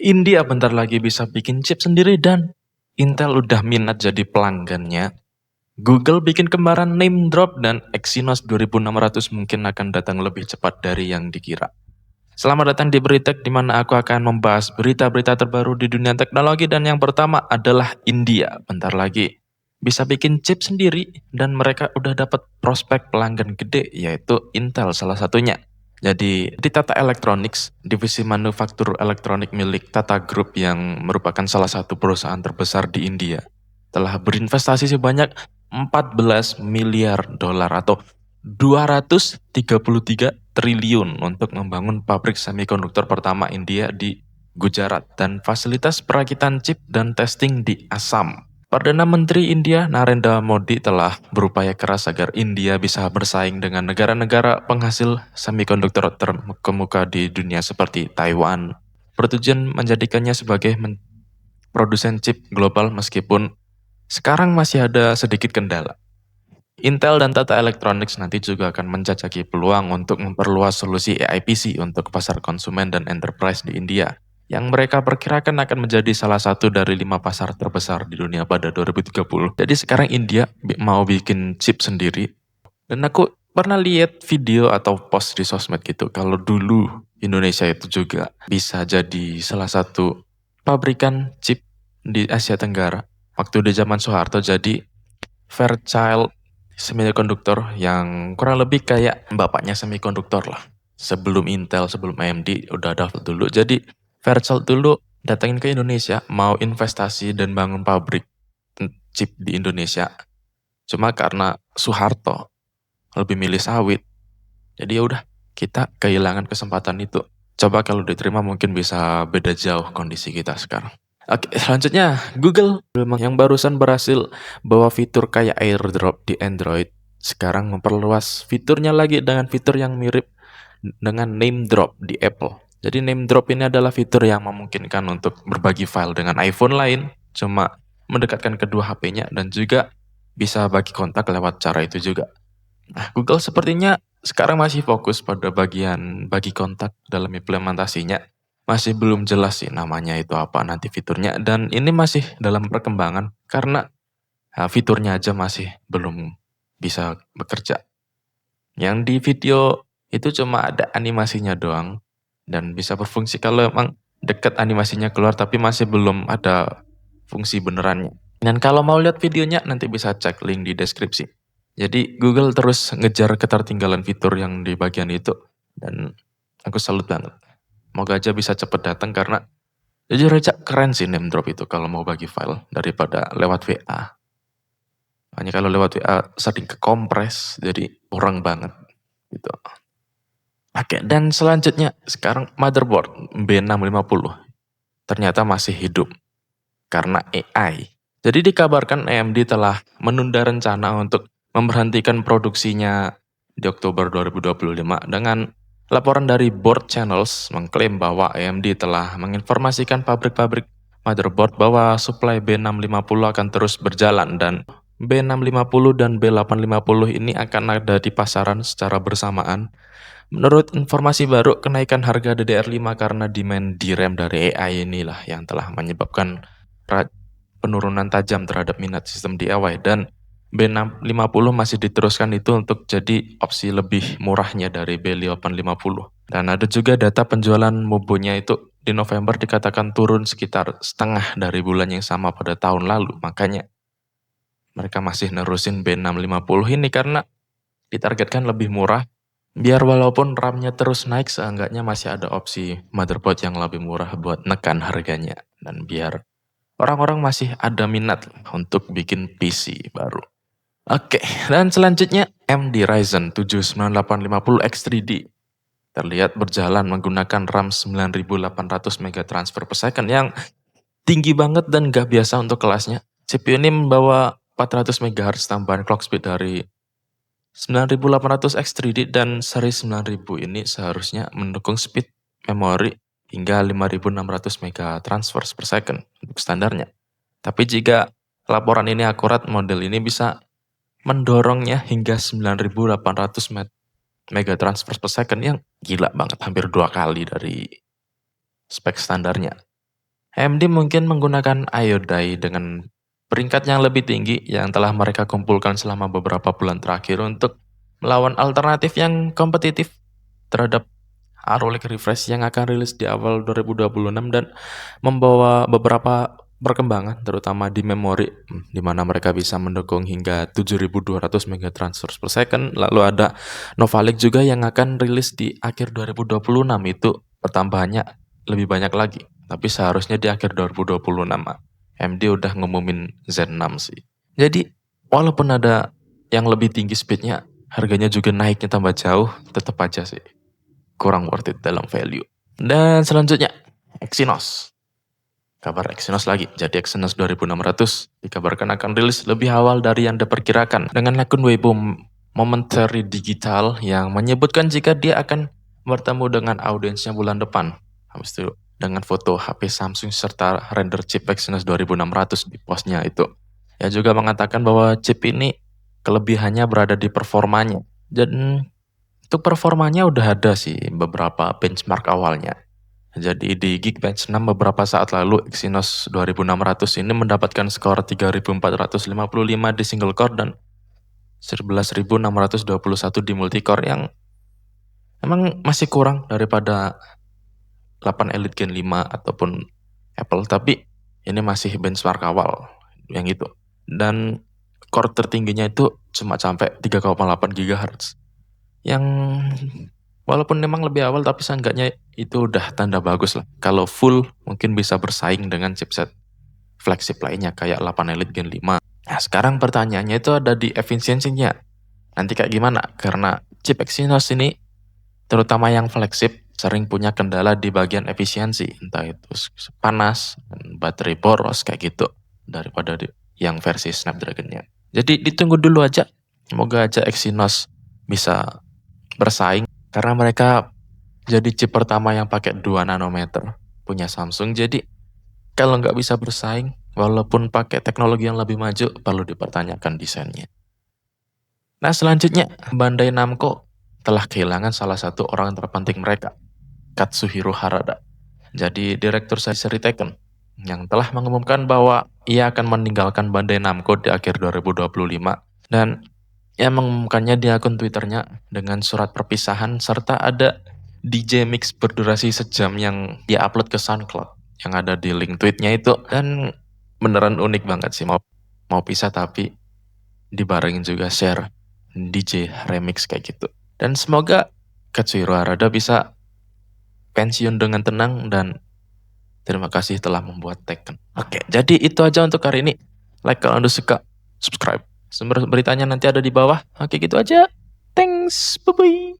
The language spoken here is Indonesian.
India bentar lagi bisa bikin chip sendiri dan Intel udah minat jadi pelanggannya. Google bikin kembaran name drop dan Exynos 2600 mungkin akan datang lebih cepat dari yang dikira. Selamat datang di Beritek di mana aku akan membahas berita-berita terbaru di dunia teknologi dan yang pertama adalah India. Bentar lagi bisa bikin chip sendiri dan mereka udah dapat prospek pelanggan gede yaitu Intel salah satunya. Jadi di Tata Electronics, divisi manufaktur elektronik milik Tata Group yang merupakan salah satu perusahaan terbesar di India, telah berinvestasi sebanyak 14 miliar dolar atau 233 triliun untuk membangun pabrik semikonduktor pertama India di Gujarat dan fasilitas perakitan chip dan testing di Assam. Perdana Menteri India Narendra Modi telah berupaya keras agar India bisa bersaing dengan negara-negara penghasil semikonduktor terkemuka di dunia seperti Taiwan. Bertujuan menjadikannya sebagai produsen chip global meskipun sekarang masih ada sedikit kendala. Intel dan Tata Electronics nanti juga akan menjajaki peluang untuk memperluas solusi AI PC untuk pasar konsumen dan enterprise di India, yang mereka perkirakan akan menjadi salah satu dari 5 pasar terbesar di dunia pada 2030. Jadi sekarang India mau bikin chip sendiri, dan aku pernah lihat video atau post di sosmed gitu, kalau dulu Indonesia itu juga bisa jadi salah satu pabrikan chip di Asia Tenggara. Waktu di zaman Soeharto jadi Fairchild semikonduktor yang kurang lebih kayak bapaknya semikonduktor lah. Sebelum Intel, sebelum AMD udah ada dulu. Jadi Fairchild dulu datangin ke Indonesia mau investasi dan bangun pabrik chip di Indonesia. Cuma karena Soeharto lebih milih sawit. Jadi ya udah kita kehilangan kesempatan itu. Coba kalau diterima mungkin bisa beda jauh kondisi kita sekarang. Oke, selanjutnya Google memang yang barusan berhasil bawa fitur kayak AirDrop di Android, sekarang memperluas fiturnya lagi dengan fitur yang mirip dengan Name Drop di Apple. Jadi Name Drop ini adalah fitur yang memungkinkan untuk berbagi file dengan iPhone lain, cuma mendekatkan kedua HP-nya dan juga bisa bagi kontak lewat cara itu juga. Nah, Google sepertinya sekarang masih fokus pada bagian bagi kontak dalam implementasinya. Masih belum jelas sih namanya itu apa nanti fiturnya dan ini masih dalam perkembangan karena fiturnya aja masih belum bisa bekerja. Yang di video itu cuma ada animasinya doang dan bisa berfungsi kalau emang dekat animasinya keluar tapi masih belum ada fungsi benerannya. Dan kalau mau lihat videonya nanti bisa cek link di deskripsi. Jadi Google terus ngejar ketertinggalan fitur yang di bagian itu dan aku salut banget. Moga aja bisa cepet datang karena jujur aja keren sih name drop itu kalau mau bagi file daripada lewat WA. Hanya kalau lewat WA sering kekompres jadi kurang banget gitu. Oke, dan selanjutnya sekarang motherboard B650 ternyata masih hidup karena AI. Jadi dikabarkan AMD telah menunda rencana untuk memberhentikan produksinya di Oktober 2025 dengan laporan dari Board Channels mengklaim bahwa AMD telah menginformasikan pabrik-pabrik motherboard bahwa suplai B650 akan terus berjalan dan B650 dan B850 ini akan ada di pasaran secara bersamaan. Menurut informasi baru, kenaikan harga DDR5 karena demand DRAM dari AI inilah yang telah menyebabkan penurunan tajam terhadap minat sistem DIY dan B650 masih diteruskan itu untuk jadi opsi lebih murahnya dari B850. Dan ada juga data penjualan mobonya itu di November dikatakan turun sekitar setengah dari bulan yang sama pada tahun lalu. Makanya mereka masih nerusin B650 ini karena ditargetkan lebih murah. Biar walaupun RAM-nya terus naik, seenggaknya masih ada opsi motherboard yang lebih murah buat nekan harganya. Dan biar orang-orang masih ada minat untuk bikin PC baru. Oke, dan selanjutnya AMD Ryzen 7 9850X3D terlihat berjalan menggunakan RAM 9800 MB transfer per second yang tinggi banget dan gak biasa untuk kelasnya. CPU ini membawa 400 MHz tambahan clock speed dari 9800 X3D dan seri 9000 ini seharusnya mendukung speed memori hingga 5600 MB transfer per second untuk standarnya. Tapi jika laporan ini akurat, model ini bisa mendorongnya hingga 9800 mega transfer per second yang gila banget, hampir 2 kali dari spek standarnya. AMD mungkin menggunakan Iodine dengan peringkat yang lebih tinggi yang telah mereka kumpulkan selama beberapa bulan terakhir untuk melawan alternatif yang kompetitif terhadap Arrow Lake Refresh yang akan rilis di awal 2026 dan membawa beberapa perkembangan terutama di memori di mana mereka bisa mendukung hingga 7.200 megatransfers per second. Lalu ada Nova Lake juga yang akan rilis di akhir 2026, itu pertambahannya lebih banyak lagi. Tapi seharusnya di akhir 2026 AMD udah ngumumin Zen 6 sih. Jadi walaupun ada yang lebih tinggi speednya, harganya juga naiknya tambah jauh, tetap aja sih kurang worth it dalam value. Dan selanjutnya, Exynos. Kabar Exynos lagi. Jadi Exynos 2600 dikabarkan akan rilis lebih awal dari yang diperkirakan dengan akun Weibo Momentary Digital yang menyebutkan jika dia akan bertemu dengan audiensnya bulan depan. Habis itu dengan foto HP Samsung serta render chip Exynos 2600 di postnya itu. Ia juga mengatakan bahwa chip ini kelebihannya berada di performanya. Dan untuk performanya udah ada sih beberapa benchmark awalnya. Jadi di Geekbench 6 beberapa saat lalu Exynos 2600 ini mendapatkan skor 3455 di single core dan 11.621 di multicore yang emang masih kurang daripada 8 Elite Gen 5 ataupun Apple, tapi ini masih benchmark awal yang itu. Dan core tertingginya itu cuma sampai 3,8 GHz. Yang walaupun memang lebih awal tapi seenggaknya itu udah tanda bagus lah. Kalau full mungkin bisa bersaing dengan chipset flagship lainnya kayak 8 Elite Gen 5. Nah sekarang pertanyaannya itu ada di efisiensinya. Nanti kayak gimana? Karena chip Exynos ini terutama yang flagship sering punya kendala di bagian efisiensi. Entah itu panas, baterai boros kayak gitu. Daripada yang versi Snapdragon-nya. Jadi ditunggu dulu aja. Semoga aja Exynos bisa bersaing karena mereka jadi chip pertama yang pakai 2 nanometer punya Samsung. Jadi kalau nggak bisa bersaing walaupun pakai teknologi yang lebih maju perlu dipertanyakan desainnya. Nah selanjutnya Bandai Namco telah kehilangan salah satu orang terpenting mereka, Katsuhiro Harada. Jadi direktur seri Tekken yang telah mengumumkan bahwa ia akan meninggalkan Bandai Namco di akhir 2025 dan ia mengumumkannya di akun Twitternya dengan surat perpisahan serta ada DJ mix berdurasi sejam yang dia upload ke SoundCloud yang ada di link tweetnya itu. Dan beneran unik banget sih, mau pisah tapi dibarengin juga share DJ remix kayak gitu. Dan semoga Katsuhiro Harada bisa pensiun dengan tenang dan terima kasih telah membuat Tekken. Oke, jadi itu aja untuk hari ini. Like kalau Anda suka, subscribe. Sumber beritanya nanti ada di bawah. Oke, gitu aja. Thanks. Bye-bye.